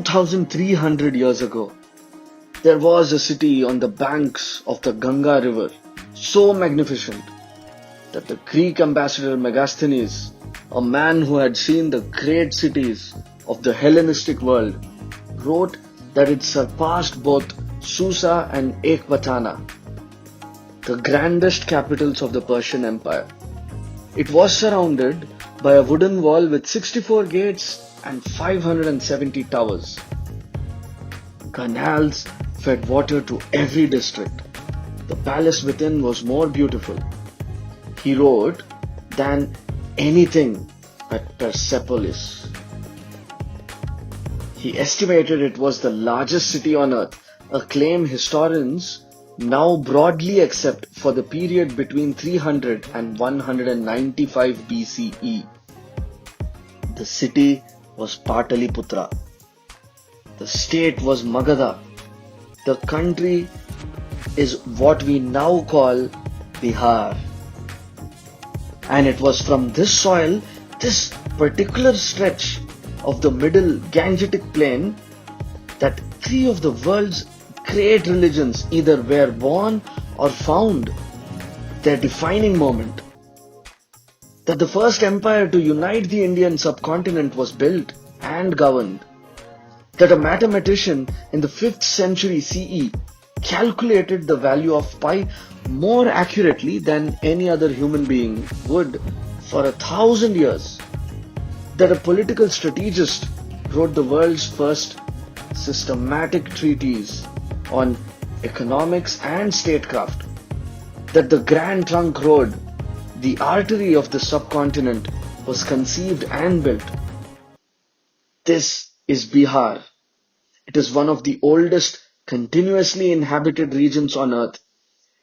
2300 years ago, there was a city on the banks of the Ganga river, so magnificent that the Greek ambassador Megasthenes, a man who had seen the great cities of the Hellenistic world, wrote that it surpassed both Susa and Ekbatana, the grandest capitals of the Persian Empire. It was surrounded by a wooden wall with 64 gates and 570 towers. Canals fed water to every district. The palace within was more beautiful, he wrote, than anything at Persepolis. He estimated it was the largest city on earth, a claim historians now broadly accept for the period between 300 and 195 BCE. The city was Pataliputra. The state was Magadha. The country is what we now call Bihar. And it was from this soil, this particular stretch of the middle Gangetic plain, that three of the world's great religions either were born or found their defining moment. That the first empire to unite the Indian subcontinent was built and governed. That a mathematician in the 5th century CE calculated the value of pi more accurately than any other human being would for 1,000 years. That a political strategist wrote the world's first systematic treatise on economics and statecraft. That the Grand Trunk Road, the artery of the subcontinent, was conceived and built. This is Bihar. It is one of the oldest continuously inhabited regions on earth.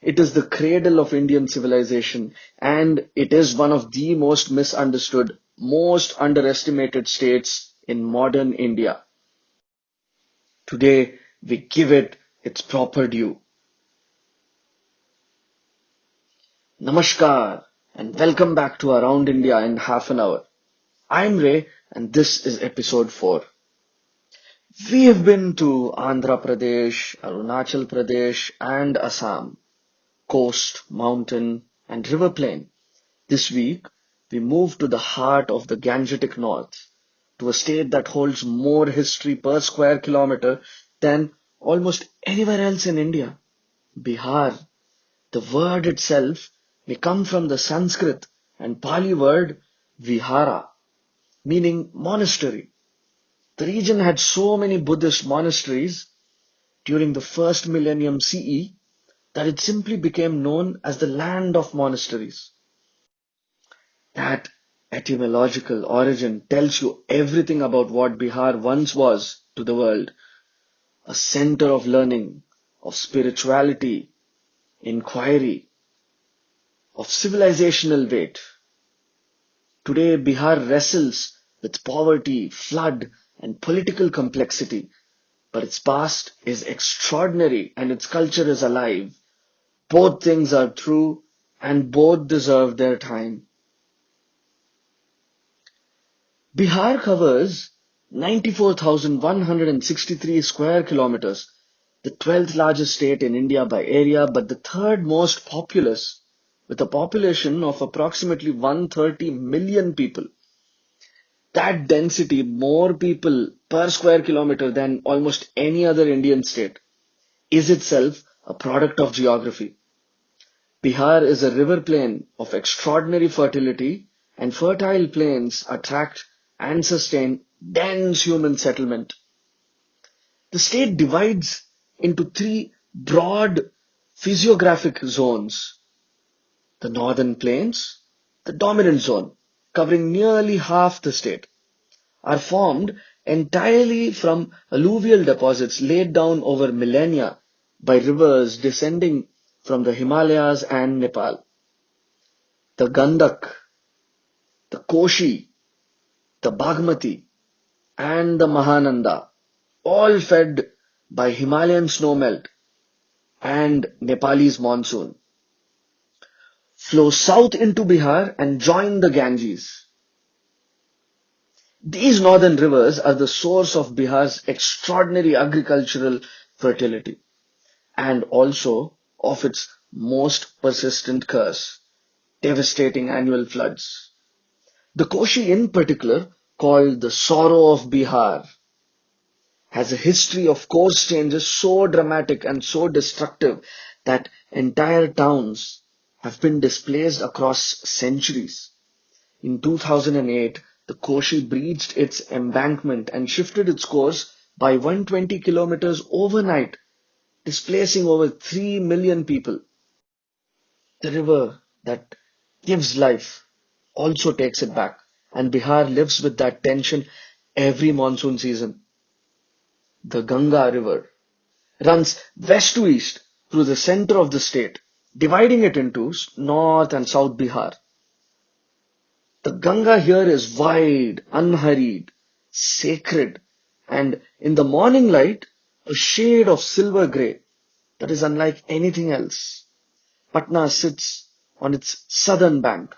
It is the cradle of Indian civilization, and it is one of the most misunderstood, most underestimated states in modern India. Today, we give it its proper due. Namaskar and welcome back to Around India in half an hour. I'm Ray and this is episode 4. We have been to Andhra Pradesh, Arunachal Pradesh and Assam, coast, mountain and river plain. This week, we move to the heart of the Gangetic North, to a state that holds more history per square kilometer than almost anywhere else in India, Bihar. The word itself may come from the Sanskrit and Pali word vihara, meaning monastery. The region had so many Buddhist monasteries during the first millennium CE that it simply became known as the land of monasteries. That etymological origin tells you everything about what Bihar once was to the world. A center of learning, of spirituality, inquiry, of civilizational weight. Today, Bihar wrestles with poverty, flood, and political complexity, but its past is extraordinary and its culture is alive. Both things are true and both deserve their time. Bihar covers 94,163 square kilometers, the 12th largest state in India by area, but the third most populous, with a population of approximately 130 million people. That density, more people per square kilometer than almost any other Indian state, is itself a product of geography. Bihar is a river plain of extraordinary fertility, and fertile plains attract and sustain dense human settlement. The state divides into 3 broad physiographic zones. The northern plains, the dominant zone, covering nearly half the state, are formed entirely from alluvial deposits laid down over millennia by rivers descending from the Himalayas and Nepal. The Gandak, the Koshi, the Bagmati, and the Mahananda, all fed by Himalayan snowmelt and Nepalese monsoon, flow south into Bihar and join the Ganges. These northern rivers are the source of Bihar's extraordinary agricultural fertility and also of its most persistent curse, devastating annual floods. The Koshi in particular, called the sorrow of Bihar, has a history of course changes so dramatic and so destructive that entire towns have been displaced across centuries. In 2008, the Koshi breached its embankment and shifted its course by 120 kilometers overnight, displacing over 3 million people. The river that gives life also takes it back, and Bihar lives with that tension every monsoon season. The Ganga River runs west to east through the center of the state, dividing it into North and South Bihar. The Ganga here is wide, unhurried, sacred, and in the morning light, a shade of silver grey that is unlike anything else. Patna sits on its southern bank.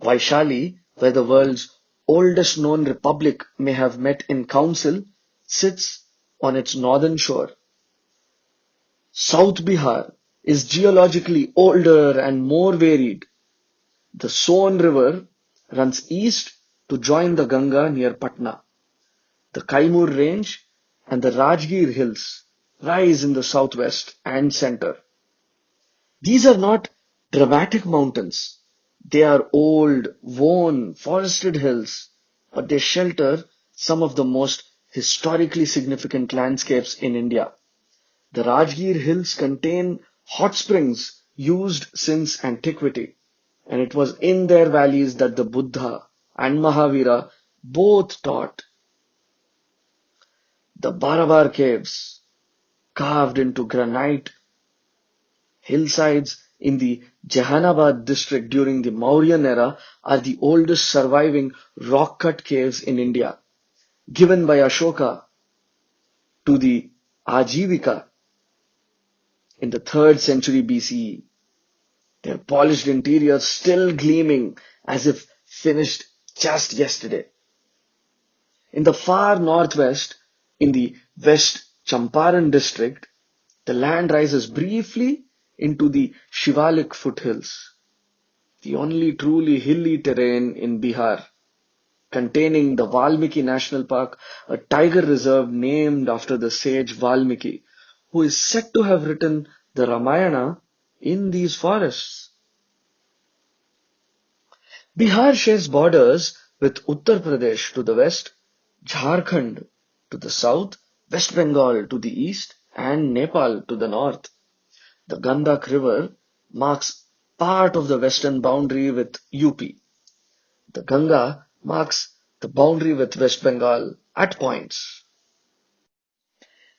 Vaishali, where the world's oldest known republic may have met in council, sits on its northern shore. South Bihar is geologically older and more varied. The Son River runs east to join the Ganga near Patna. The Kaimur Range and the Rajgir Hills rise in the southwest and center. These are not dramatic mountains. They are old, worn, forested hills, but they shelter some of the most historically significant landscapes in India. The Rajgir Hills contain hot springs used since antiquity, and it was in their valleys that the Buddha and Mahavira both taught. The Barabar caves, carved into granite hillsides in the Jehanabad district during the Mauryan era, are the oldest surviving rock-cut caves in India, given by Ashoka to the Ajivika in the 3rd century BCE. Their polished interiors still gleaming as if finished just yesterday. In the far northwest, in the West Champaran district, the land rises briefly into the Shivalik foothills, the only truly hilly terrain in Bihar, containing the Valmiki National Park, a tiger reserve named after the sage Valmiki, who is said to have written the Ramayana in these forests. Bihar shares borders with Uttar Pradesh to the west, Jharkhand to the south, West Bengal to the east, and Nepal to the north. The Gandak River marks part of the western boundary with UP. The Ganga marks the boundary with West Bengal at points.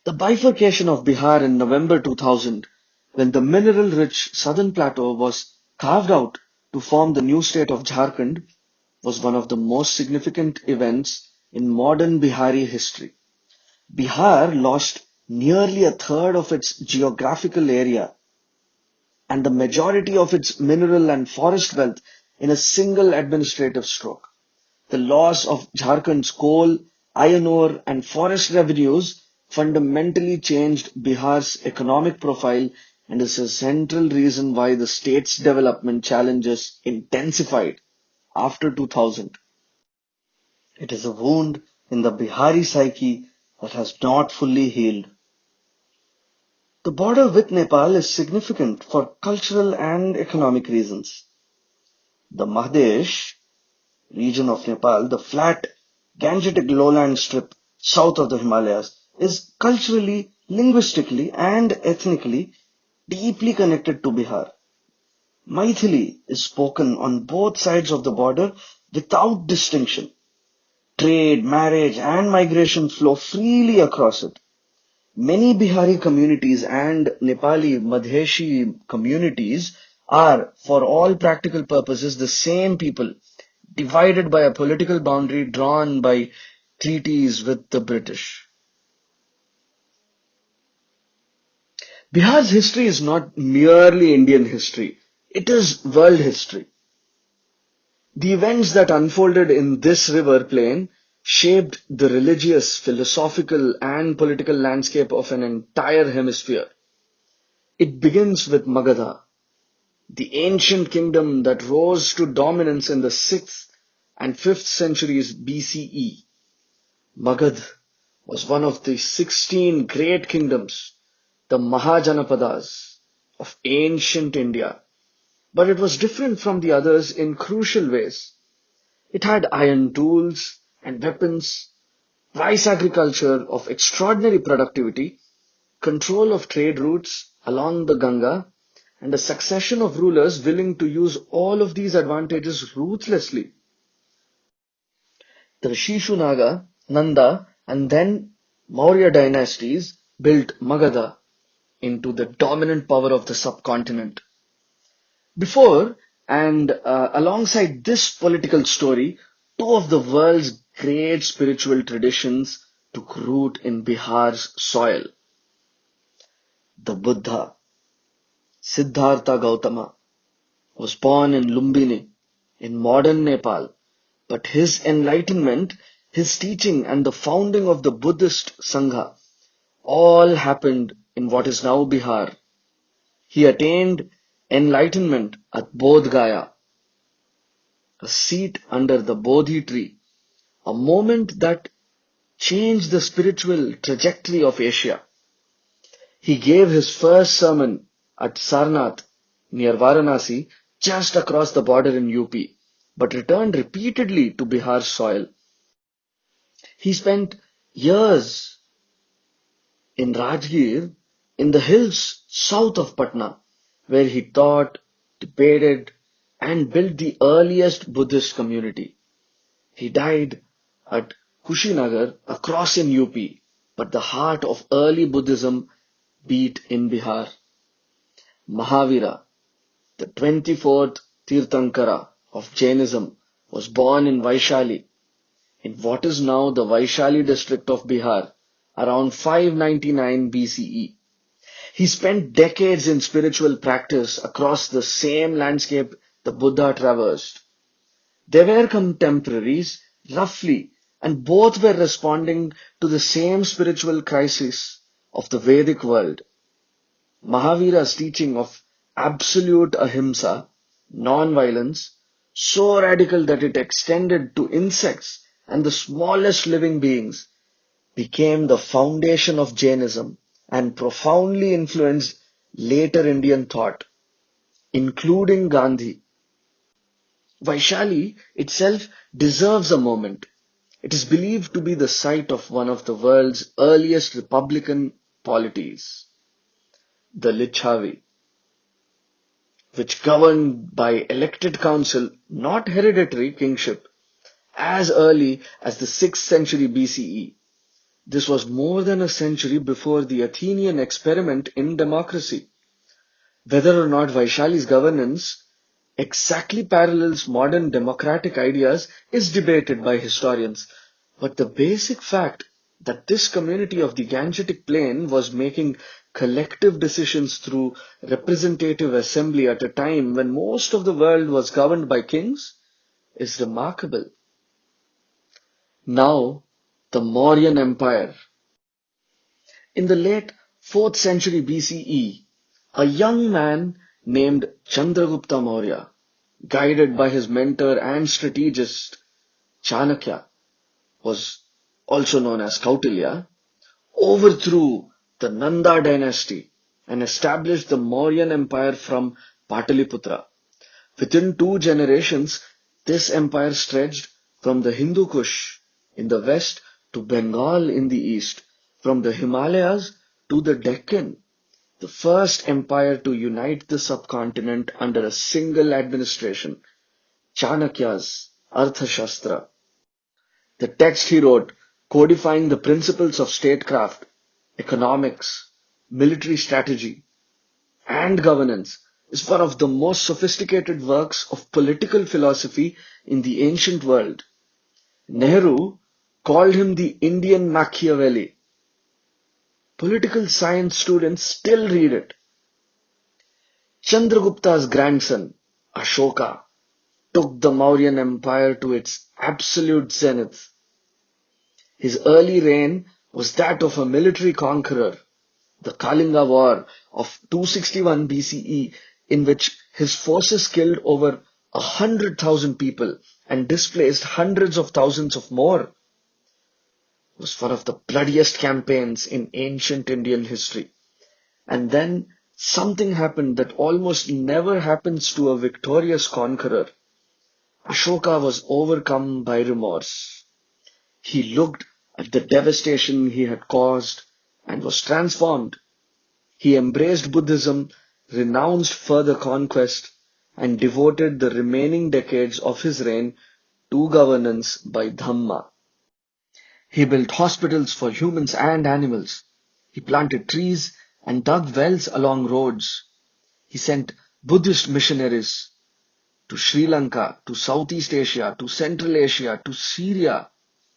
The bifurcation of Bihar in November 2000, when the mineral-rich southern plateau was carved out to form the new state of Jharkhand, was one of the most significant events in modern Bihari history. Bihar lost nearly a third of its geographical area and the majority of its mineral and forest wealth in a single administrative stroke. The loss of Jharkhand's coal, iron ore, and forest revenues fundamentally changed Bihar's economic profile and is a central reason why the state's development challenges intensified after 2000. It is a wound in the Bihari psyche that has not fully healed. The border with Nepal is significant for cultural and economic reasons. The Mahdesh region of Nepal, the flat Gangetic lowland strip south of the Himalayas, is culturally, linguistically, and ethnically deeply connected to Bihar. Maithili is spoken on both sides of the border without distinction. Trade, marriage, and migration flow freely across it. Many Bihari communities and Nepali Madheshi communities are, for all practical purposes, the same people, divided by a political boundary drawn by treaties with the British. Bihar's history is not merely Indian history, it is world history. The events that unfolded in this river plain shaped the religious, philosophical, and political landscape of an entire hemisphere. It begins with Magadha, the ancient kingdom that rose to dominance in the 6th and 5th centuries BCE. Magad was one of the 16 great kingdoms, the Mahajanapadas of ancient India. But it was different from the others in crucial ways. It had iron tools and weapons, rice agriculture of extraordinary productivity, control of trade routes along the Ganga, and a succession of rulers willing to use all of these advantages ruthlessly. The Shishunaga, Nanda, and then Maurya dynasties built Magadha into the dominant power of the subcontinent. Before and alongside this political story, two of the world's great spiritual traditions took root in Bihar's soil. The Buddha, Siddhartha Gautama, was born in Lumbini in modern Nepal, but his enlightenment, his teaching, and the founding of the Buddhist Sangha all happened in what is now Bihar. He attained enlightenment at Bodh Gaya, a seat under the Bodhi tree, a moment that changed the spiritual trajectory of Asia. He gave his first sermon at Sarnath near Varanasi, just across the border in UP, but returned repeatedly to Bihar's soil. He spent years in Rajgir, in the hills south of Patna, where he taught, debated, and built the earliest Buddhist community. He died at Kushinagar across in UP, but the heart of early Buddhism beat in Bihar. Mahavira, the 24th Tirthankara of Jainism, was born in Vaishali, in what is now the Vaishali district of Bihar, around 599 BCE. He spent decades in spiritual practice across the same landscape the Buddha traversed. They were contemporaries, roughly, and both were responding to the same spiritual crisis of the Vedic world. Mahavira's teaching of absolute ahimsa, non-violence, so radical that it extended to insects and the smallest living beings, became the foundation of Jainism and profoundly influenced later Indian thought, including Gandhi. Vaishali itself deserves a moment. It is believed to be the site of one of the world's earliest republican polities, the Licchavi, which governed by elected council, not hereditary kingship, as early as the 6th century BCE. This was more than a century before the Athenian experiment in democracy. Whether or not Vaishali's governance exactly parallels modern democratic ideas is debated by historians, but the basic fact that this community of the Gangetic Plain was making collective decisions through representative assembly at a time when most of the world was governed by kings is remarkable. Now, the Mauryan Empire. In the late 4th century BCE, a young man named Chandragupta Maurya, guided by his mentor and strategist Chanakya, was also known as Kautilya, overthrew the Nanda dynasty and established the Mauryan Empire from Pataliputra. Within 2 generations, this empire stretched from the Hindu Kush in the west to Bengal in the east, from the Himalayas to the Deccan, the first empire to unite the subcontinent under a single administration, Chanakya's Arthashastra. The text he wrote, codifying the principles of statecraft, economics, military strategy, and governance, is one of the most sophisticated works of political philosophy in the ancient world. Nehru called him the Indian Machiavelli. Political science students still read it. Chandragupta's grandson, Ashoka, took the Mauryan Empire to its absolute zenith. His early reign was that of a military conqueror, the Kalinga War of 261 BCE, in which his forces killed over 100,000 people and displaced hundreds of thousands of more, was one of the bloodiest campaigns in ancient Indian history. And then something happened that almost never happens to a victorious conqueror. Ashoka was overcome by remorse. He looked at the devastation he had caused and was transformed. He embraced Buddhism, renounced further conquest, and devoted the remaining decades of his reign to governance by Dhamma. He built hospitals for humans and animals. He planted trees and dug wells along roads. He sent Buddhist missionaries to Sri Lanka, to Southeast Asia, to Central Asia, to Syria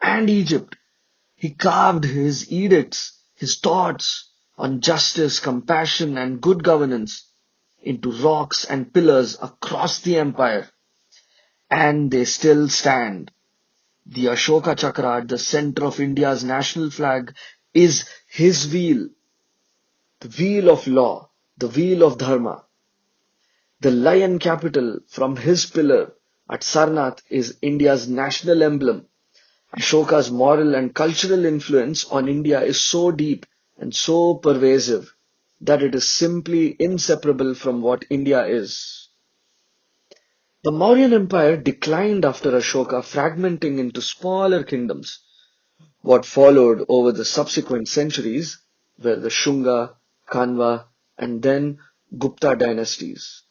and Egypt. He carved his edicts, his thoughts on justice, compassion, and good governance into rocks and pillars across the empire. And they still stand. The Ashoka Chakra at the center of India's national flag is his wheel, the wheel of law, the wheel of dharma. The lion capital from his pillar at Sarnath is India's national emblem. Ashoka's moral and cultural influence on India is so deep and so pervasive that it is simply inseparable from what India is. The Mauryan Empire declined after Ashoka, fragmenting into smaller kingdoms. What followed over the subsequent centuries were the Shunga, Kanva, and then Gupta dynasties.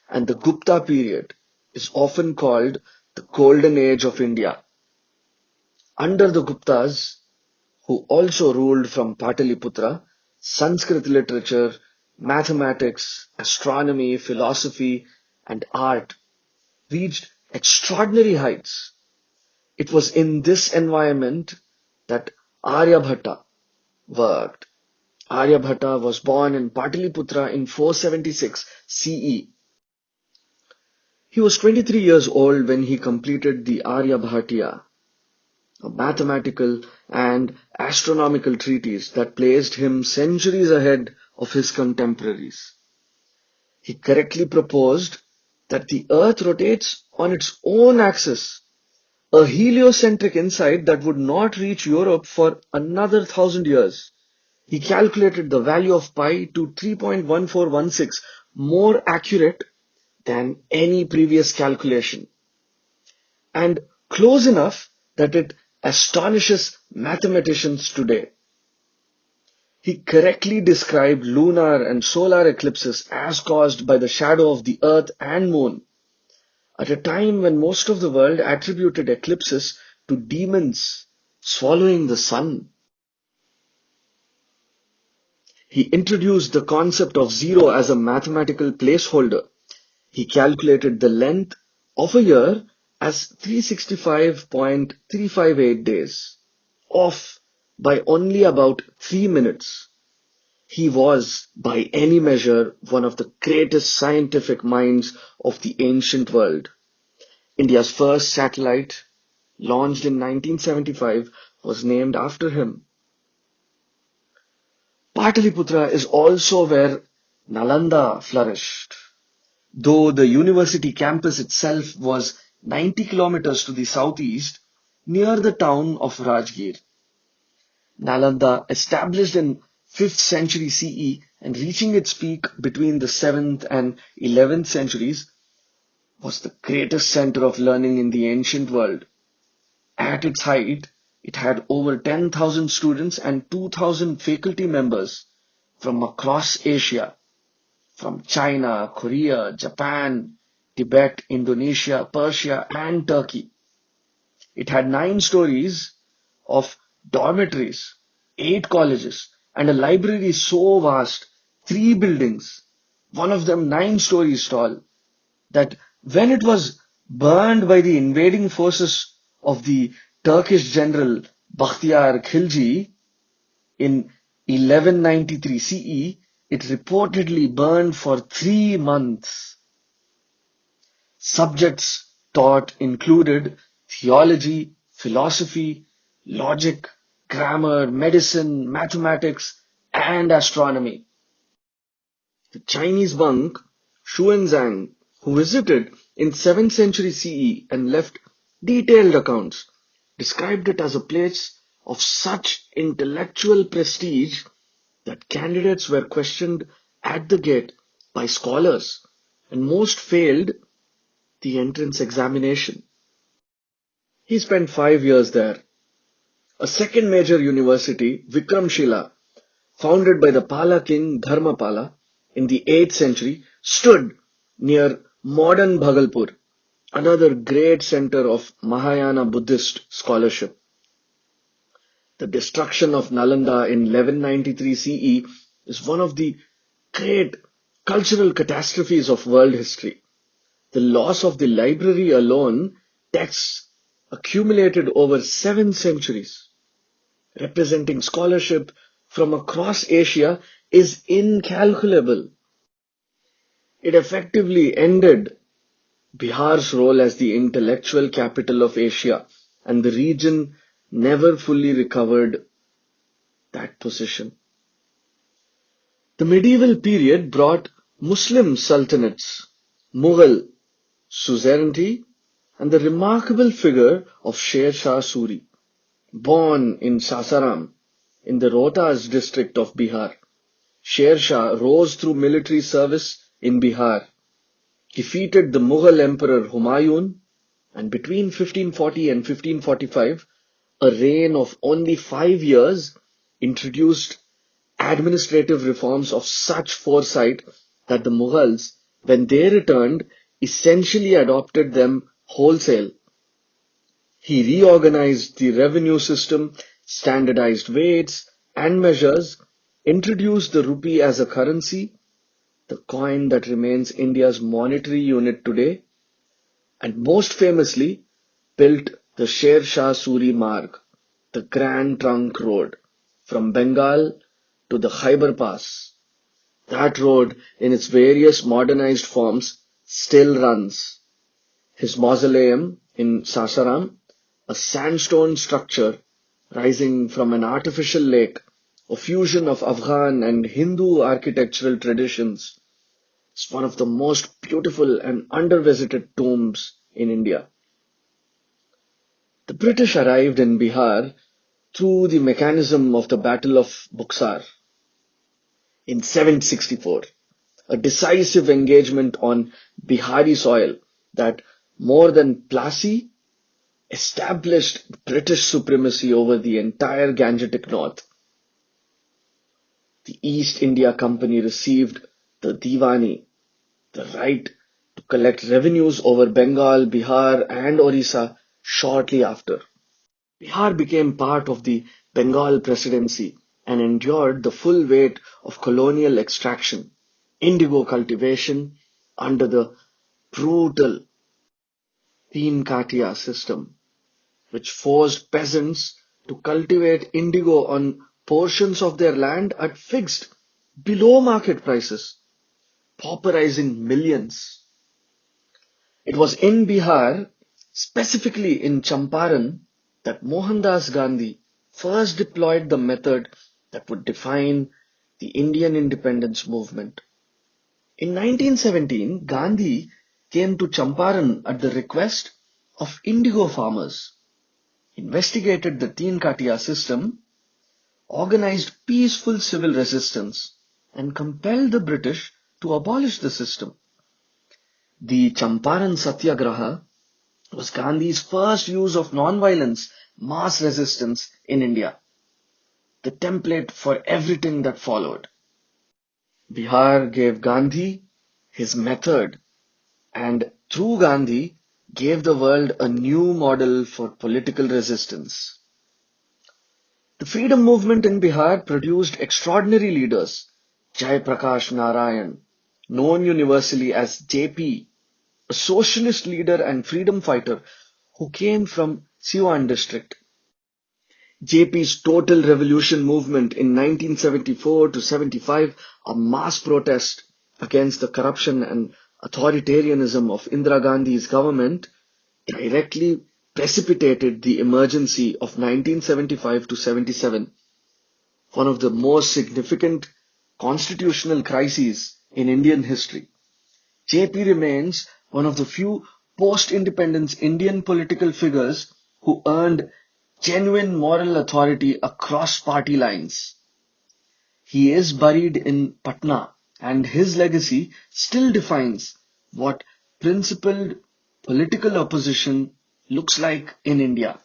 And the Gupta period is often called the Golden Age of India. Under the Guptas, who also ruled from Pataliputra, Sanskrit literature, mathematics, astronomy, philosophy, and art reached extraordinary heights. It was in this environment that Aryabhata worked. Aryabhata was born in Pataliputra in 476 CE. He was 23 years old when he completed the Aryabhatiya, a mathematical and astronomical treatise that placed him centuries ahead of his contemporaries. He correctly proposed that the earth rotates on its own axis, a heliocentric insight that would not reach Europe for another 1,000 years. He calculated the value of pi to 3.1416, more accurate than any previous calculation, and close enough that it astonishes mathematicians today. He correctly described lunar and solar eclipses as caused by the shadow of the earth and moon, at a time when most of the world attributed eclipses to demons swallowing the sun. He introduced the concept of zero as a mathematical placeholder. He calculated the length of a year as 365.358 days, off by only about 3 minutes. He was, by any measure, one of the greatest scientific minds of the ancient world. India's first satellite, launched in 1975, was named after him. Pataliputra is also where Nalanda flourished. Though the university campus itself was 90 kilometers to the southeast, near the town of Rajgir. Nalanda, established in 5th century CE and reaching its peak between the 7th and 11th centuries, was the greatest center of learning in the ancient world. At its height, it had over 10,000 students and 2,000 faculty members from across Asia, from China, Korea, Japan, Tibet, Indonesia, Persia, and Turkey. It had 9 stories of dormitories, 8 colleges, and a library so vast, 3 buildings, one of them 9 stories tall, that when it was burned by the invading forces of the Turkish general Bakhtiyar Khilji in 1193 CE, it reportedly burned for 3 months. Subjects taught included theology, philosophy, logic, grammar, medicine, mathematics, and astronomy. The Chinese monk Xuanzang, who visited in 7th century CE and left detailed accounts, described it as a place of such intellectual prestige that candidates were questioned at the gate by scholars, and most failed the entrance examination. He spent 5 years there. A second major university, Vikramshila, founded by the Pala king Dharmapala in the 8th century, stood near modern Bhagalpur, another great center of Mahayana Buddhist scholarship. The destruction of Nalanda in 1193 CE is one of the great cultural catastrophes of world history. The loss of the library alone, texts accumulated over 7 centuries, representing scholarship from across Asia, is incalculable. It effectively ended Bihar's role as the intellectual capital of Asia, and the region never fully recovered that position. The medieval period brought Muslim sultanates, Mughal suzerainty, and the remarkable figure of Sher Shah Suri, born in Sasaram in the Rohtas district of Bihar. Sher Shah rose through military service in Bihar, defeated the Mughal Emperor Humayun, and between 1540 and 1545, a reign of only 5 years, introduced administrative reforms of such foresight that the Mughals, when they returned, essentially adopted them wholesale. He reorganized the revenue system, standardized weights and measures, introduced the rupee as a currency, the coin that remains India's monetary unit today, and most famously built the Sher Shah Suri Marg, the Grand Trunk Road, from Bengal to the Khyber Pass. That road, in its various modernized forms, still runs. His mausoleum in Sasaram, a sandstone structure rising from an artificial lake, a fusion of Afghan and Hindu architectural traditions, is one of the most beautiful and undervisited tombs in India. The British arrived in Bihar through the mechanism of the Battle of Buxar in 764, a decisive engagement on Bihari soil that, more than Plassey, established British supremacy over the entire Gangetic North. The East India Company received the Diwani, the right to collect revenues over Bengal, Bihar, and Orissa shortly after. Bihar became part of the Bengal Presidency and endured the full weight of colonial extraction, indigo cultivation under the brutal Teen system, which forced peasants to cultivate indigo on portions of their land at fixed, below market prices, pauperizing millions. It was in Bihar, specifically in Champaran, that Mohandas Gandhi first deployed the method that would define the Indian independence movement. In 1917, Gandhi came to Champaran at the request of indigo farmers, investigated the Teen system, organized peaceful civil resistance, and compelled the British to abolish the system. The Champaran Satyagraha was Gandhi's first use of non-violence mass resistance in India, the template for everything that followed. Bihar gave Gandhi his method, and through Gandhi gave the world a new model for political resistance. The freedom movement in Bihar produced extraordinary leaders. Jai Prakash Narayan, known universally as JP, a socialist leader and freedom fighter who came from Siwan district. JP's Total Revolution movement in 1974 to 75, a mass protest against the corruption and authoritarianism of Indira Gandhi's government, directly precipitated the emergency of 1975 to 77, one of the most significant constitutional crises in Indian history. JP remains one of the few post-independence Indian political figures who earned genuine moral authority across party lines. He is buried in Patna, and his legacy still defines what principled political opposition looks like in India.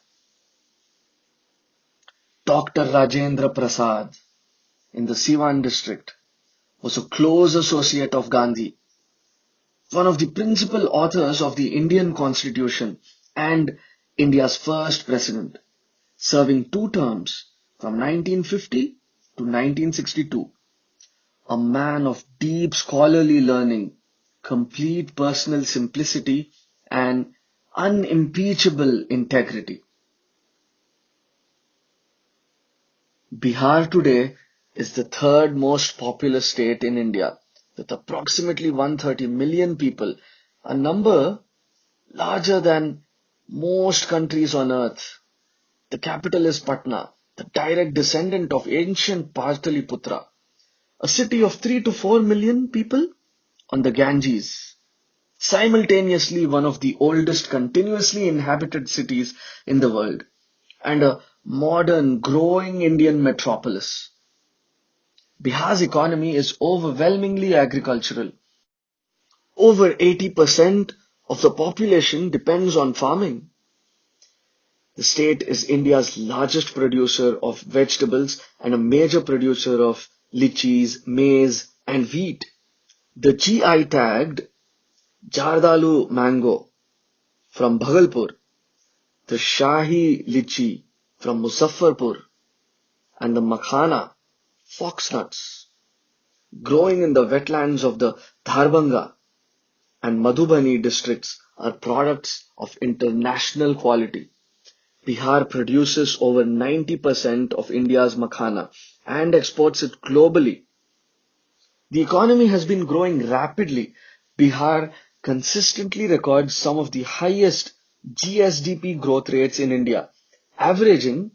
Dr. Rajendra Prasad in the Siwan district was a close associate of Gandhi, one of the principal authors of the Indian Constitution and India's first president, serving two terms from 1950 to 1962. A man of deep scholarly learning, complete personal simplicity, and unimpeachable integrity. Bihar today is the third most populous state in India, with approximately 130 million people, a number larger than most countries on earth. The capital is Patna, the direct descendant of ancient Pataliputra, a city of 3 to 4 million people on the Ganges. Simultaneously one of the oldest continuously inhabited cities in the world, and a modern, growing Indian metropolis. Bihar's economy is overwhelmingly agricultural. Over 80% of the population depends on farming. The state is India's largest producer of vegetables and a major producer of lychees, maize, and wheat. The GI tagged Jardalu mango from Bhagalpur, the Shahi lychee from Muzaffarpur, and the makhana, foxnuts, growing in the wetlands of the Dharbhanga and Madhubani districts are products of international quality. Bihar produces over 90% of India's makhana and exports it globally. The economy has been growing rapidly. Bihar consistently records some of the highest GSDP growth rates in India, averaging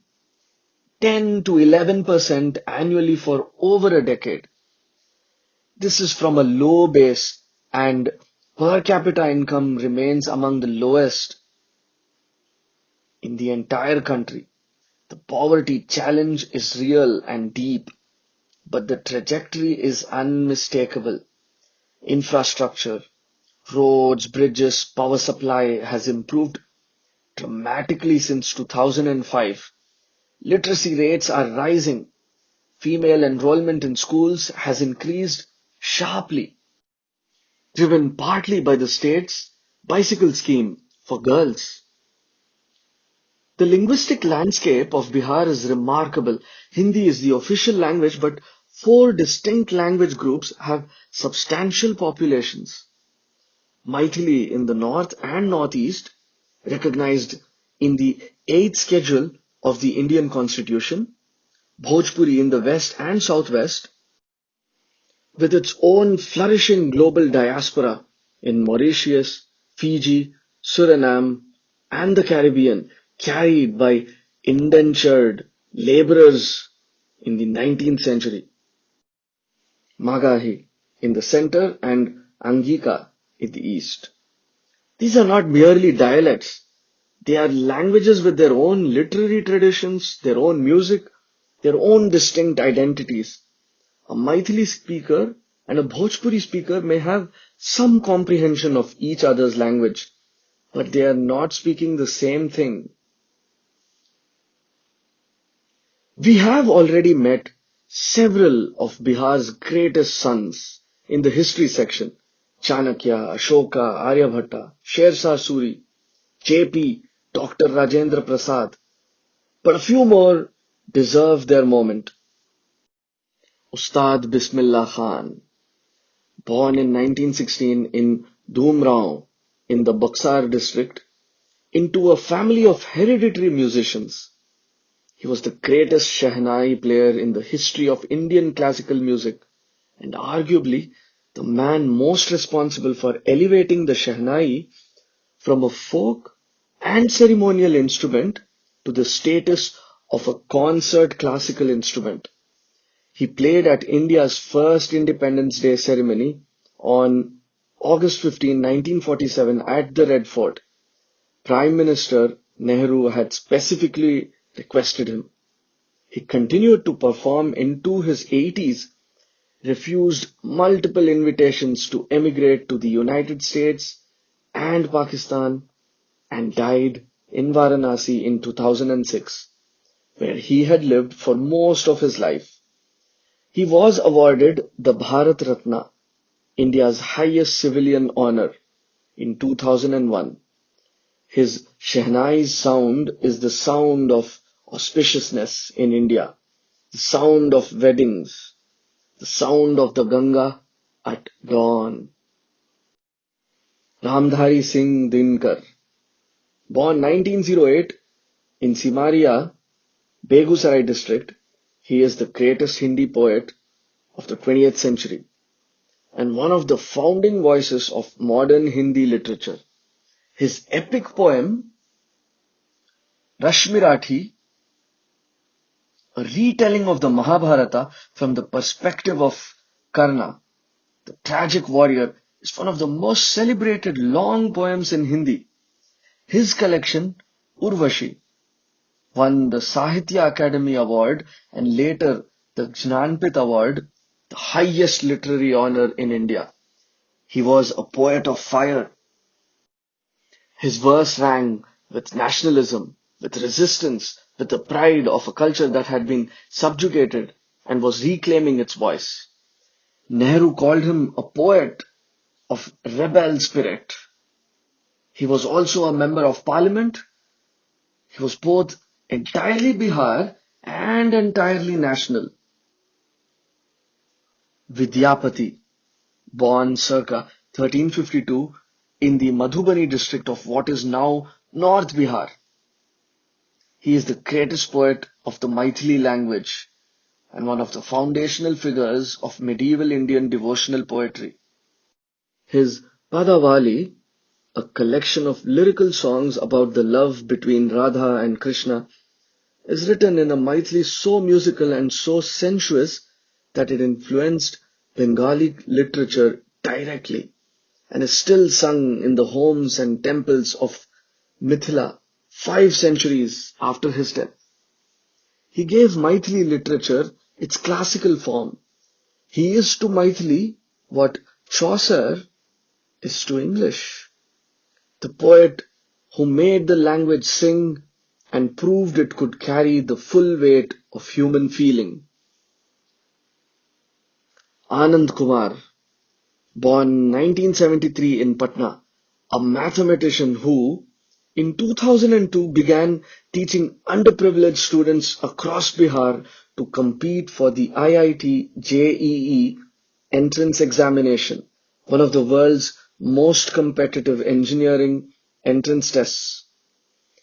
10 to 11% annually for over a decade. This is from a low base, and per capita income remains among the lowest in the entire country. The poverty challenge is real and deep, but the trajectory is unmistakable. Infrastructure, roads, bridges, power supply has improved dramatically since 2005. Literacy rates are rising. Female enrollment in schools has increased sharply, driven partly by the state's bicycle scheme for girls. The linguistic landscape of Bihar is remarkable. Hindi is the official language, but four distinct language groups have substantial populations. Maithili in the north and northeast, recognized in the 8th schedule of the Indian Constitution, Bhojpuri in the west and southwest, with its own flourishing global diaspora in Mauritius, Fiji, Suriname, and the Caribbean, carried by indentured laborers in the 19th century. Magahi in the center and Angika in the east. These are not merely dialects. They are languages with their own literary traditions, their own music, their own distinct identities. A Maithili speaker and a Bhojpuri speaker may have some comprehension of each other's language, but they are not speaking the same thing. We have already met several of Bihar's greatest sons in the history section: Chanakya, Ashoka, Aryabhata, Sher Shah Suri, JP, Dr. Rajendra Prasad. But a few more deserve their moment. Ustad Bismillah Khan, born in 1916 in Dhumrao in the Buxar district, into a family of hereditary musicians. He was the greatest Shehnai player in the history of Indian classical music, and arguably the man most responsible for elevating the Shehnai from a folk and ceremonial instrument to the status of a concert classical instrument. He played at India's first Independence Day ceremony on August 15, 1947 at the Red Fort. Prime Minister Nehru had specifically requested him. He continued to perform into his 80s, refused multiple invitations to emigrate to the United States and Pakistan, and died in Varanasi in 2006, where he had lived for most of his life. He was awarded the Bharat Ratna, India's highest civilian honor, in 2001. His Shehnai's sound is the sound of auspiciousness in India, the sound of weddings, the sound of the Ganga at dawn. Ramdhari Singh Dinkar, born 1908 in Simaria, Begusarai district, he is the greatest Hindi poet of the 20th century and one of the founding voices of modern Hindi literature. His epic poem, Rashmirathi, a retelling of the Mahabharata from the perspective of Karna, the tragic warrior, is one of the most celebrated long poems in Hindi. His collection, Urvashi, won the Sahitya Academy Award and later the Jnanpith Award, the highest literary honor in India. He was a poet of fire. His verse rang with nationalism, with resistance, with the pride of a culture that had been subjugated and was reclaiming its voice. Nehru called him a poet of rebel spirit. He was also a member of parliament. He was both entirely Bihar and entirely national. Vidyapati, born circa 1352 in the Madhubani district of what is now North Bihar. He is the greatest poet of the Maithili language and one of the foundational figures of medieval Indian devotional poetry. His Padavali, a collection of lyrical songs about the love between Radha and Krishna, is written in a Maithili so musical and so sensuous that it influenced Bengali literature directly and is still sung in the homes and temples of Mithila 5 centuries after his death. He gave Maithili literature its classical form. He is to Maithili what Chaucer is to English. The poet who made the language sing and proved it could carry the full weight of human feeling. Anand Kumar, born 1973 in Patna, a mathematician who, in 2002, began teaching underprivileged students across Bihar to compete for the IIT JEE entrance examination, one of the world's most competitive engineering entrance tests.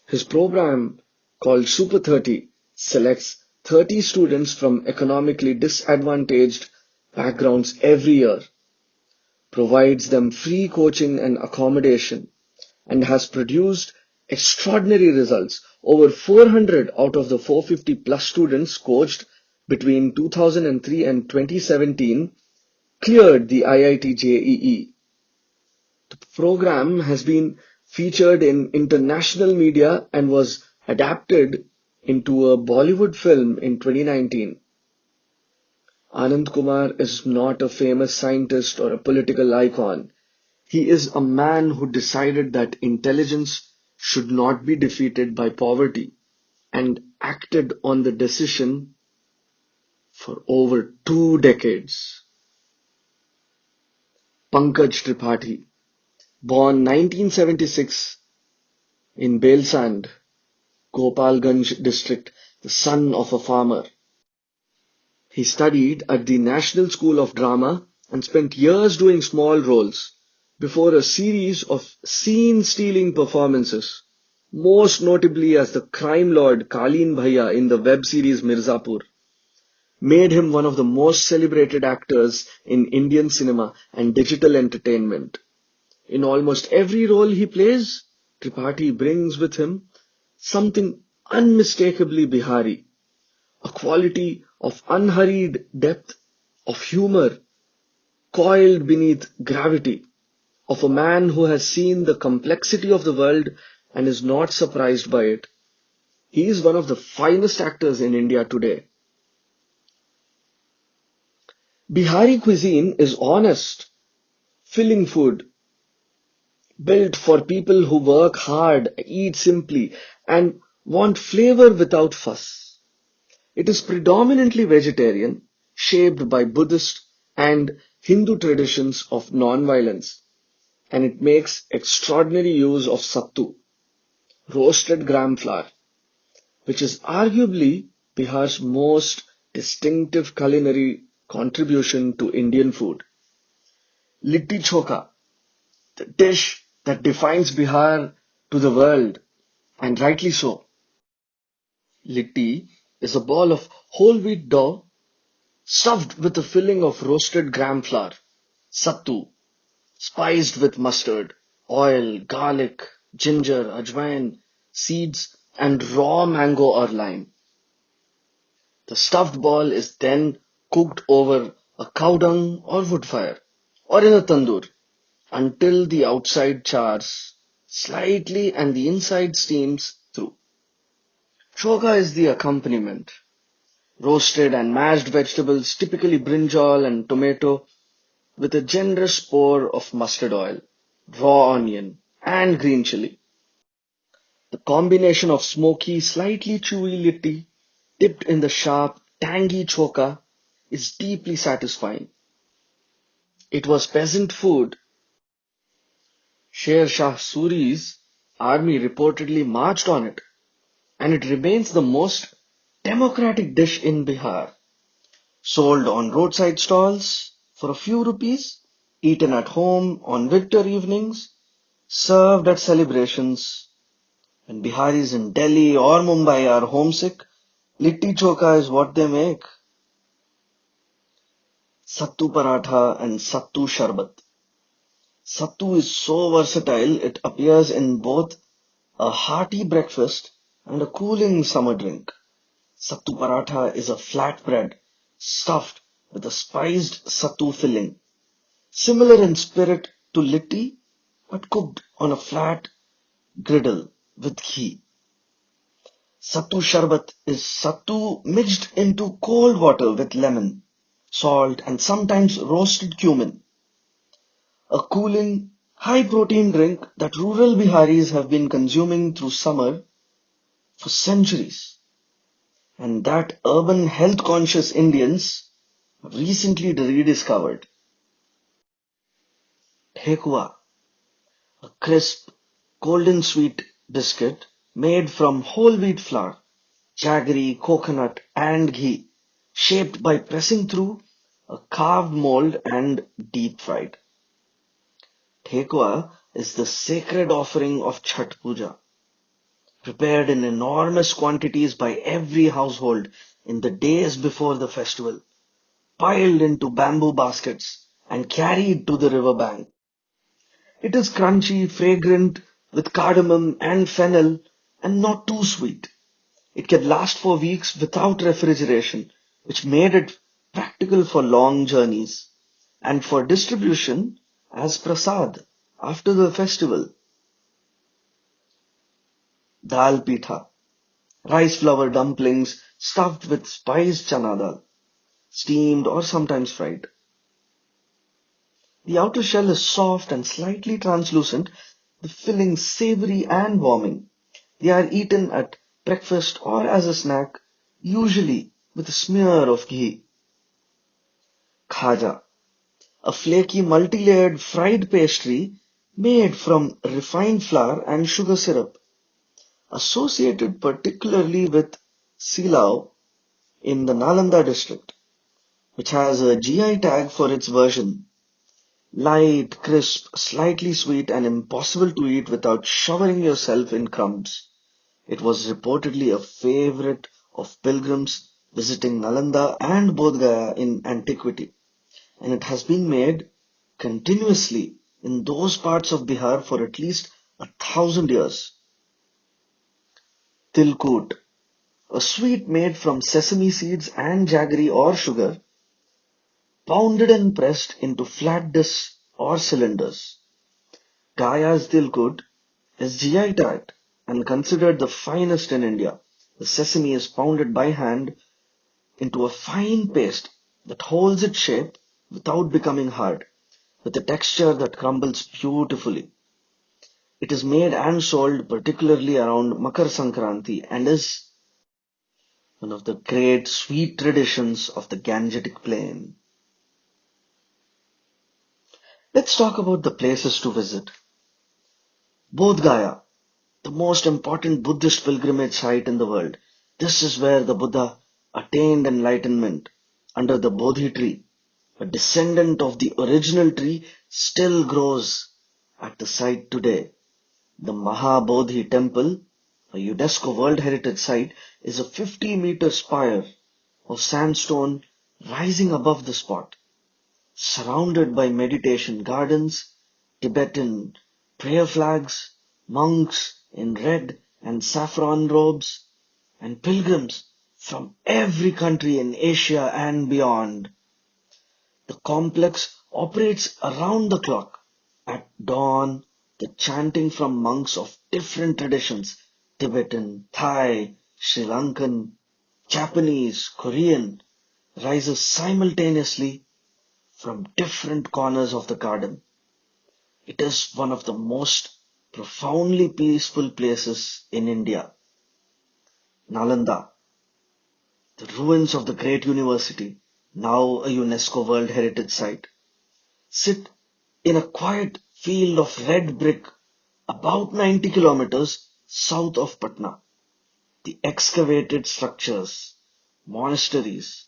His program, called Super 30, selects 30 students from economically disadvantaged backgrounds every year, provides them free coaching and accommodation, and has produced extraordinary results. Over 400 out of the 450 plus students coached between 2003 and 2017 cleared the IIT JEE. The program has been featured in international media and was adapted into a Bollywood film in 2019. Anand Kumar is not a famous scientist or a political icon. He is a man who decided that intelligence should not be defeated by poverty and acted on the decision for over 2 decades. Pankaj Tripathi, born 1976 in Belsand, Gopalganj district, the son of a farmer. He studied at the National School of Drama and spent years doing small roles before a series of scene-stealing performances, most notably as the crime lord Kaleen Bhaiya in the web series Mirzapur, made him one of the most celebrated actors in Indian cinema and digital entertainment. In almost every role he plays, Tripathi brings with him something unmistakably Bihari, a quality of unhurried depth, of humor coiled beneath gravity, of a man who has seen the complexity of the world and is not surprised by it. He is one of the finest actors in India today. Bihari cuisine is honest, filling food, built for people who work hard, eat simply, and want flavor without fuss. It is predominantly vegetarian, shaped by Buddhist and Hindu traditions of non-violence, and it makes extraordinary use of sattu, roasted gram flour, which is arguably Bihar's most distinctive culinary contribution to Indian food. Litti choka, the dish that defines Bihar to the world, and rightly so. Litti is a ball of whole wheat dough stuffed with a filling of roasted gram flour, sattu, spiced with mustard, oil, garlic, ginger, ajwain, seeds, and raw mango or lime. The stuffed ball is then cooked over a cow dung or wood fire, or in a tandoor, until the outside chars slightly and the inside steams through. Choga is the accompaniment. Roasted and mashed vegetables, typically brinjal and tomato, with a generous pour of mustard oil, raw onion, and green chili. The combination of smoky, slightly chewy litti dipped in the sharp, tangy choka is deeply satisfying. It was peasant food. Sher Shah Suri's army reportedly marched on it, and it remains the most democratic dish in Bihar. Sold on roadside stalls for a few rupees, eaten at home on winter evenings, served at celebrations. When Biharis in Delhi or Mumbai are homesick, litti choka is what they make. Sattu paratha and sattu sharbat. Sattu is so versatile it appears in both a hearty breakfast and a cooling summer drink. Sattu paratha is a flatbread stuffed with a spiced sattu filling, similar in spirit to litti but cooked on a flat griddle with ghee. Sattu sharbat is sattu mixed into cold water with lemon, salt, and sometimes roasted cumin. A cooling, high protein drink that rural Biharis have been consuming through summer for centuries, and that urban health conscious Indians have recently rediscovered. Thekua, a crisp, golden sweet biscuit made from whole wheat flour, jaggery, coconut, and ghee, shaped by pressing through a carved mold and deep fried. Thekua is the sacred offering of Chhat Puja, prepared in enormous quantities by every household in the days before the festival, piled into bamboo baskets and carried to the river bank. It is crunchy, fragrant, with cardamom and fennel, and not too sweet. It can last for weeks without refrigeration, which made it practical for long journeys and for distribution as prasad after the festival. Dal pitha, rice flour dumplings stuffed with spiced chana dal, steamed or sometimes fried. The outer shell is soft and slightly translucent, the filling savory and warming. They are eaten at breakfast or as a snack, usually with a smear of ghee. Khaja, a flaky multi-layered fried pastry made from refined flour and sugar syrup, associated particularly with Silao in the Nalanda district, which has a GI tag for its version. Light, crisp, slightly sweet, and impossible to eat without showering yourself in crumbs. It was reportedly a favorite of pilgrims visiting Nalanda and Bodh Gaya in antiquity, and it has been made continuously in those parts of Bihar for at least 1,000 years. Tilkut, a sweet made from sesame seeds and jaggery or sugar, pounded and pressed into flat discs or cylinders. Gaya's Tilkut is GI tagged and considered the finest in India. The sesame is pounded by hand into a fine paste that holds its shape without becoming hard, with a texture that crumbles beautifully. It is made and sold particularly around Makar Sankranti and is one of the great sweet traditions of the Gangetic Plain. Let's talk about the places to visit. Bodh Gaya, the most important Buddhist pilgrimage site in the world. This is where the Buddha attained enlightenment under the Bodhi tree. A descendant of the original tree still grows at the site today. The Mahabodhi temple, a UNESCO World Heritage Site, is a 50-meter spire of sandstone rising above the spot, surrounded by meditation gardens, Tibetan prayer flags, monks in red and saffron robes, and pilgrims from every country in Asia and beyond. The complex operates around the clock. At dawn, the chanting from monks of different traditions, Tibetan, Thai, Sri Lankan, Japanese, Korean, rises simultaneously from different corners of the garden. It is one of the most profoundly peaceful places in India. Nalanda, the ruins of the great university, now a UNESCO World Heritage Site, sit in a quiet field of red brick about 90 kilometers south of Patna. The excavated structures, monasteries,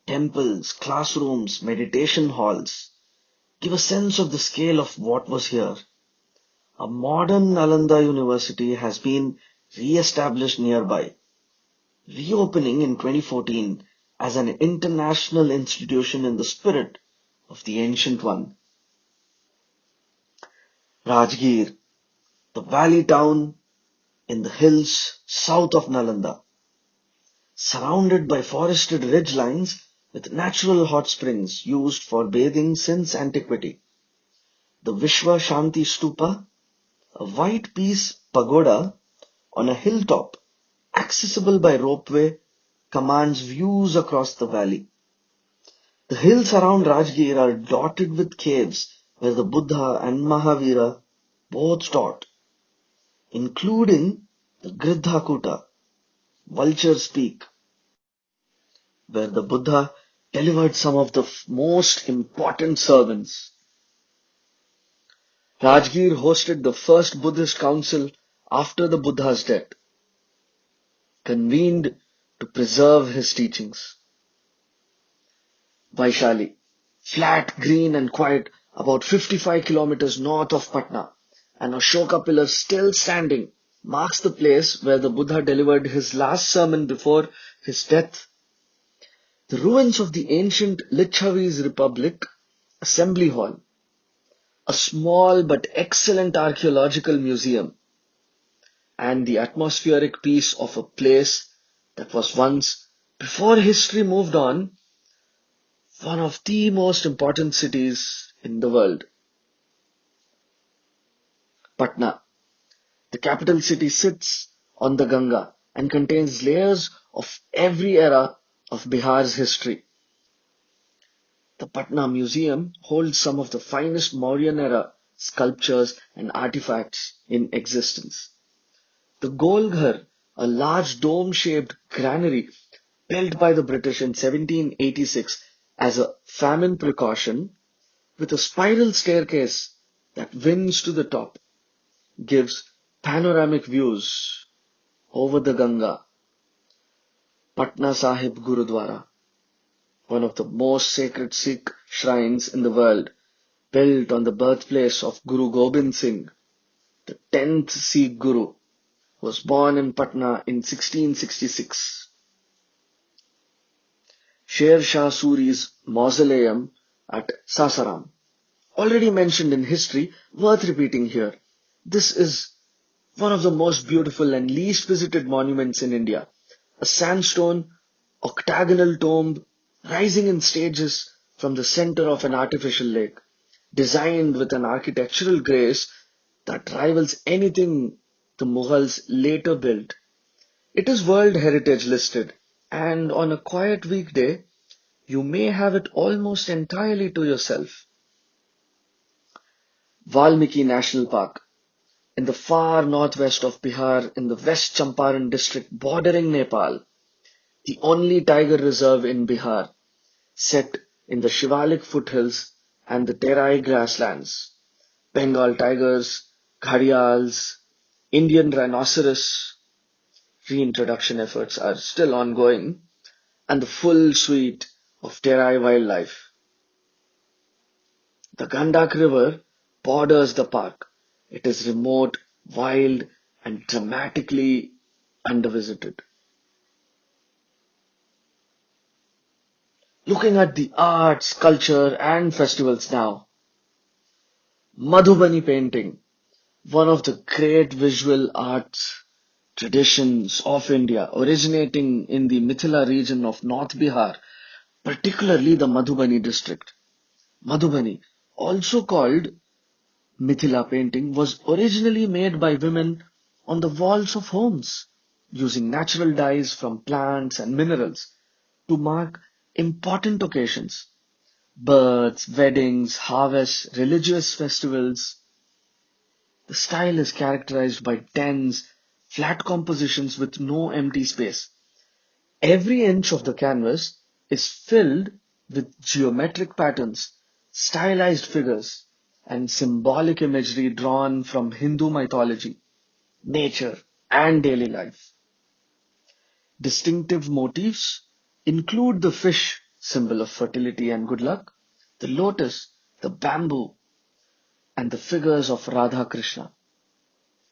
temples, classrooms, meditation halls give a sense of the scale of what was here. A modern Nalanda University has been re-established nearby, reopening in 2014 as an international institution in the spirit of the ancient one. Rajgir, the valley town in the hills south of Nalanda, surrounded by forested ridge lines with natural hot springs used for bathing since antiquity. The Vishwa Shanti Stupa, a white peace pagoda on a hilltop, accessible by ropeway, commands views across the valley. The hills around Rajgir are dotted with caves where the Buddha and Mahavira both taught, including the Gridhakuta, Vulture's Peak, where the Buddha delivered some of the most important sermons. Rajgir hosted the first Buddhist council after the Buddha's death, convened to preserve his teachings. Vaishali, flat, green and quiet, about 55 kilometers north of Patna, an Ashoka pillar still standing, marks the place where the Buddha delivered his last sermon before his death. The ruins of the ancient Licchavi's Republic Assembly Hall, a small but excellent archaeological museum, and the atmospheric peace of a place that was once, before history moved on, one of the most important cities in the world. Patna, the capital city, sits on the Ganga and contains layers of every era of Bihar's history. The Patna Museum holds some of the finest Mauryan era sculptures and artifacts in existence. The Golghar, a large dome-shaped granary built by the British in 1786 as a famine precaution, with a spiral staircase that winds to the top, gives panoramic views over the Ganga. Patna Sahib Gurudwara, one of the most sacred Sikh shrines in the world, built on the birthplace of Guru Gobind Singh, the 10th Sikh Guru, was born in Patna in 1666. Sher Shah Suri's mausoleum at Sasaram, already mentioned in history, worth repeating here. This is one of the most beautiful and least visited monuments in India. A sandstone octagonal tomb rising in stages from the center of an artificial lake, designed with an architectural grace that rivals anything the Mughals later built. It is World Heritage listed, and on a quiet weekday, you may have it almost entirely to yourself. Valmiki National Park, in the far northwest of Bihar, in the West Champaran district bordering Nepal, the only tiger reserve in Bihar, set in the Shivalik foothills and the Terai grasslands. Bengal tigers, gharials, Indian rhinoceros reintroduction efforts are still ongoing, and the full suite of Terai wildlife. The Gandak River borders the park. It is remote, wild, and dramatically undervisited. Looking at the arts, culture, and festivals now, Madhubani painting, one of the great visual arts traditions of India, originating in the Mithila region of North Bihar, particularly the Madhubani district. Madhubani, also called Mithila painting, was originally made by women on the walls of homes, using natural dyes from plants and minerals to mark important occasions: births, weddings, harvests, religious festivals. The style is characterized by dense, flat compositions with no empty space. Every inch of the canvas is filled with geometric patterns, stylized figures, and symbolic imagery drawn from Hindu mythology, nature, and daily life. Distinctive motifs include the fish, symbol of fertility and good luck, the lotus, the bamboo, and the figures of Radha Krishna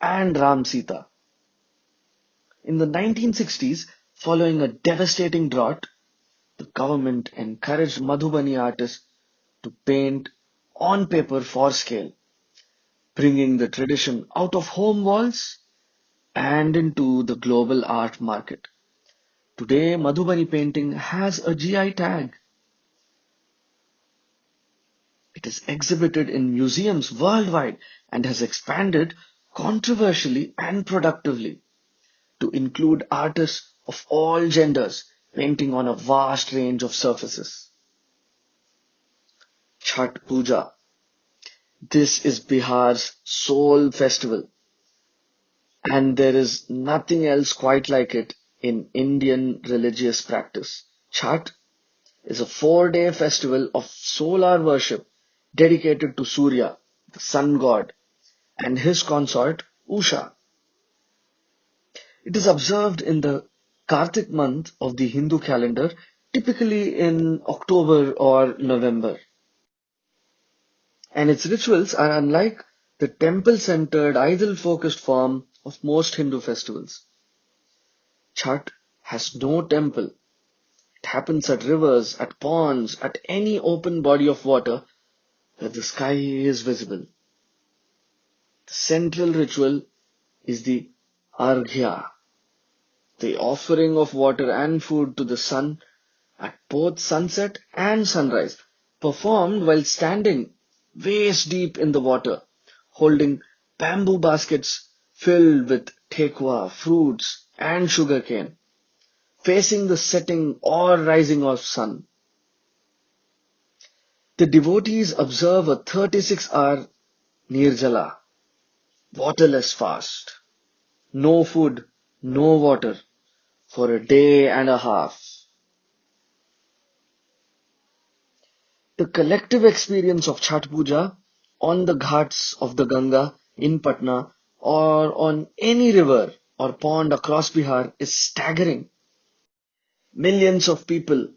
and Ram Sita. In the 1960s, following a devastating drought, the government encouraged Madhubani artists to paint on paper for scale, bringing the tradition out of home walls and into the global art market. Today, Madhubani painting has a GI tag. It is exhibited in museums worldwide and has expanded controversially and productively to include artists of all genders painting on a vast range of surfaces. Chhat Puja. This is Bihar's sole festival, and there is nothing else quite like it in Indian religious practice. Chhat is a 4-day festival of solar worship dedicated to Surya, the sun god, and his consort Usha. It is observed in the Kartik month of the Hindu calendar, typically in October or November. And its rituals are unlike the temple-centered, idol-focused form of most Hindu festivals. Chhat has no temple. It happens at rivers, at ponds, at any open body of water where the sky is visible. The central ritual is the Arghya, the offering of water and food to the sun at both sunset and sunrise, performed while standing waist deep in the water, holding bamboo baskets filled with tekwa, fruits, and sugarcane, facing the setting or rising of sun. The devotees observe a 36-hour nirjala, waterless fast, no food, no water, for a day and a half. The collective experience of Chhat Puja on the ghats of the Ganga in Patna or on any river or pond across Bihar is staggering. Millions of people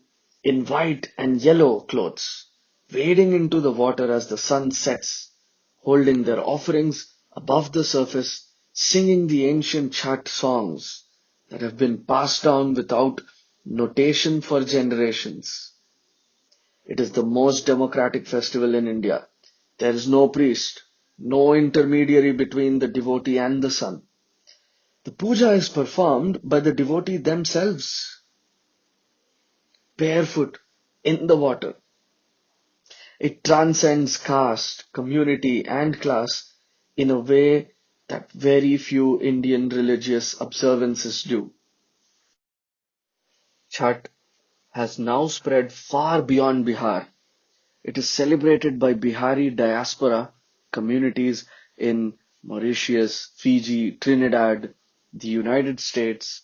in white and yellow clothes wading into the water as the sun sets, holding their offerings above the surface, singing the ancient Chhat songs that have been passed down without notation for generations. It is the most democratic festival in India. There is no priest, no intermediary between the devotee and the sun. The puja is performed by the devotee themselves, barefoot, in the water. It transcends caste, community, and class in a way that very few Indian religious observances do. Chhat has now spread far beyond Bihar. It is celebrated by Bihari diaspora communities in Mauritius, Fiji, Trinidad, the United States,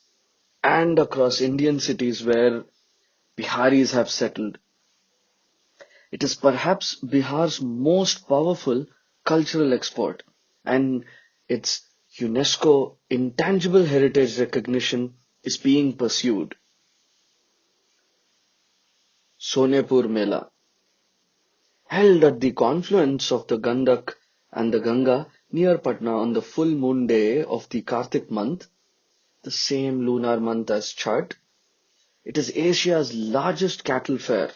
and across Indian cities where Biharis have settled. It is perhaps Bihar's most powerful cultural export, and its UNESCO intangible heritage recognition is being pursued. Sonepur Mela, held at the confluence of the Gandak and the Ganga near Patna on the full moon day of the Kartik month, the same lunar month as Chhat. It is Asia's largest cattle fair,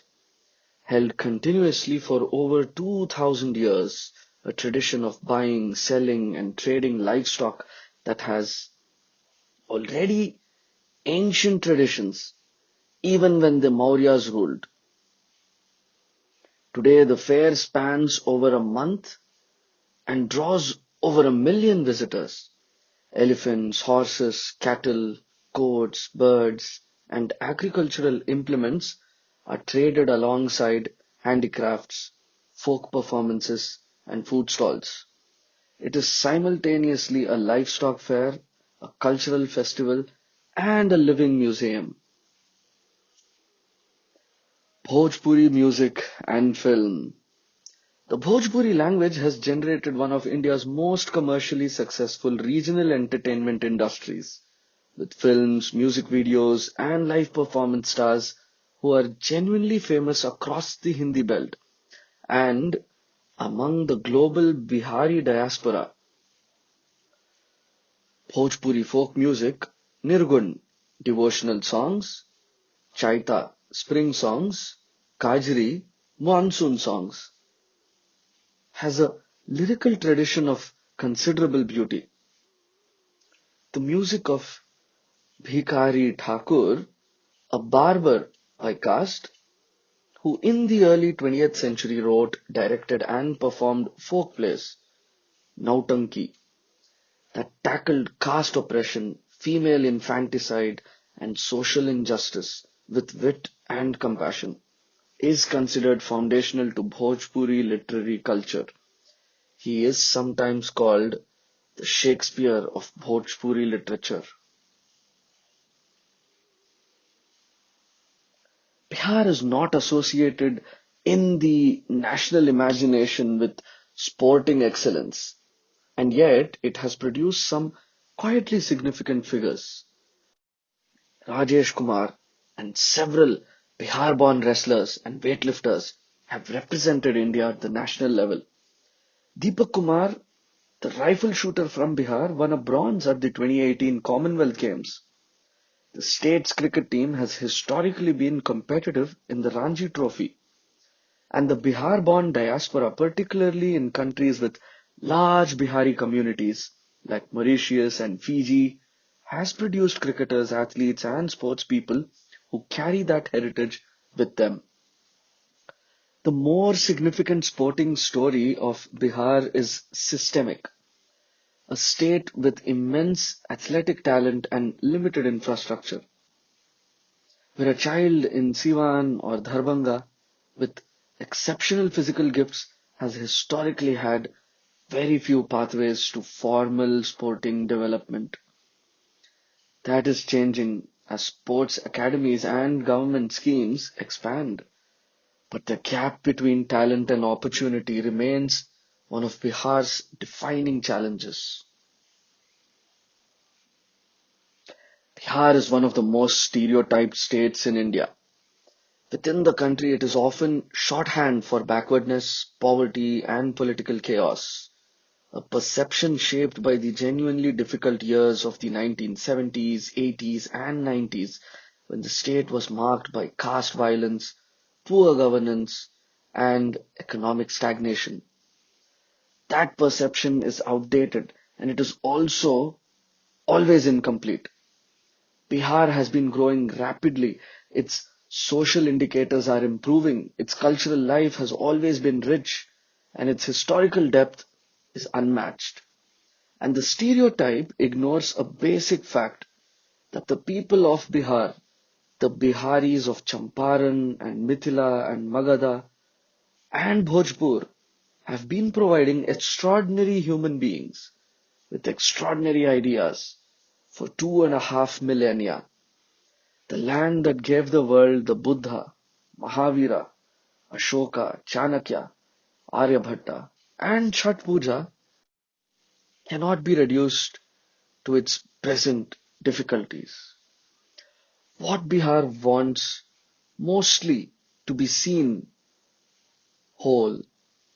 held continuously for over 2000 years, a tradition of buying, selling, and trading livestock that has already ancient traditions, even when the Mauryas ruled. Today, the fair spans over a month and draws over 1 million visitors. Elephants, horses, cattle, goats, birds, and agricultural implements are traded alongside handicrafts, folk performances, and food stalls. It is simultaneously a livestock fair, a cultural festival, and a living museum. Bhojpuri music and film. The Bhojpuri language has generated one of India's most commercially successful regional entertainment industries, with films, music videos, and live performance stars who are genuinely famous across the Hindi belt and among the global Bihari diaspora. Bhojpuri folk music, Nirgun, devotional songs, Chaita, spring songs, Kajri, monsoon songs, has a lyrical tradition of considerable beauty. The music of Bhikari Thakur, a barber by caste, who in the early 20th century wrote, directed, and performed folk plays, Nautanki, that tackled caste oppression, female infanticide, and social injustice with wit and compassion, is considered foundational to Bhojpuri literary culture. He is sometimes called the Shakespeare of Bhojpuri literature. Bihar is not associated in the national imagination with sporting excellence, and yet it has produced some quietly significant figures. Rajesh Kumar and several Bihar-born wrestlers and weightlifters have represented India at the national level. Deepak Kumar, the rifle shooter from Bihar, won a bronze at the 2018 Commonwealth Games. The state's cricket team has historically been competitive in the Ranji Trophy, and the Bihar-born diaspora, particularly in countries with large Bihari communities like Mauritius and Fiji, has produced cricketers, athletes, and sportspeople who carry that heritage with them. The more significant sporting story of Bihar is systemic. A state with immense athletic talent and limited infrastructure, where a child in Siwan or Dharbhanga with exceptional physical gifts has historically had very few pathways to formal sporting development. That is changing as sports academies and government schemes expand. But the gap between talent and opportunity remains one of Bihar's defining challenges. Bihar is one of the most stereotyped states in India. Within the country, it is often shorthand for backwardness, poverty, and political chaos, a perception shaped by the genuinely difficult years of the 1970s, 80s, and 90s, when the state was marked by caste violence, poor governance, and economic stagnation. that perception is outdated and it is also always incomplete. Bihar has been growing rapidly. Its social indicators are improving. Its cultural life has always been rich, and its historical depth is unmatched. And the stereotype ignores a basic fact that the people of Bihar, the Biharis of Champaran and Mithila and Magadha and Bhojpur, have been providing extraordinary human beings with extraordinary ideas for 2.5 millennia. The land that gave the world the Buddha, Mahavira, Ashoka, Chanakya, Aryabhata, and Chhat Puja cannot be reduced to its present difficulties. What Bihar wants mostly to be seen whole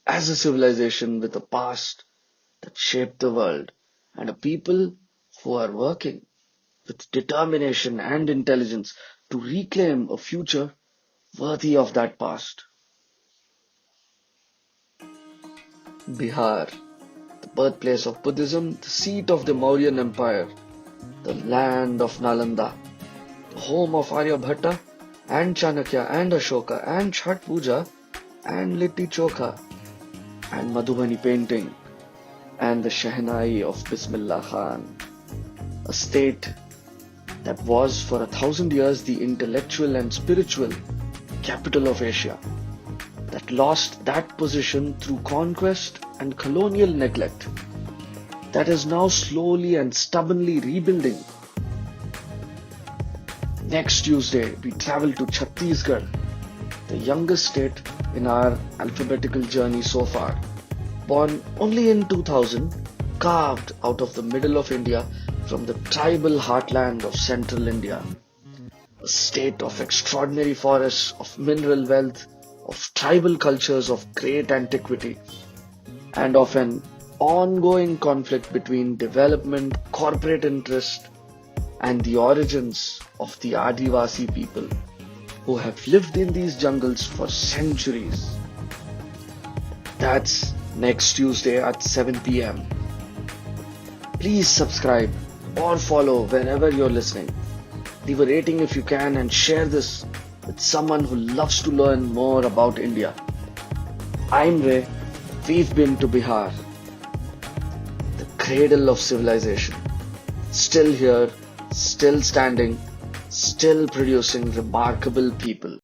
as a civilization with a past that shaped the world and a people who are working with determination and intelligence to reclaim a future worthy of that past. Bihar, the birthplace of Buddhism, the seat of the Mauryan Empire, the land of Nalanda, the home of Aryabhata and Chanakya and Ashoka and Chhat Puja and Litti Chokha and Madhubani painting and the Shehnai of Bismillah Khan, a state that was for 1,000 years the intellectual and spiritual capital of Asia, that lost that position through conquest and colonial neglect, that is now slowly and stubbornly rebuilding. Next Tuesday, we travel to Chhattisgarh, the youngest state in our alphabetical journey so far, born only in 2000, carved out of the middle of India from the tribal heartland of central India, a state of extraordinary forests, of mineral wealth, of tribal cultures of great antiquity, and of an ongoing conflict between development, corporate interest, and the origins of the Adivasi people who have lived in these jungles for centuries. That's next Tuesday at 7 p.m. Please subscribe or follow wherever you're listening. Leave a rating if you can and share this with someone who loves to learn more about India. I'm Ray. We've been to Bihar, the cradle of civilization. Still here, still standing, still producing remarkable people.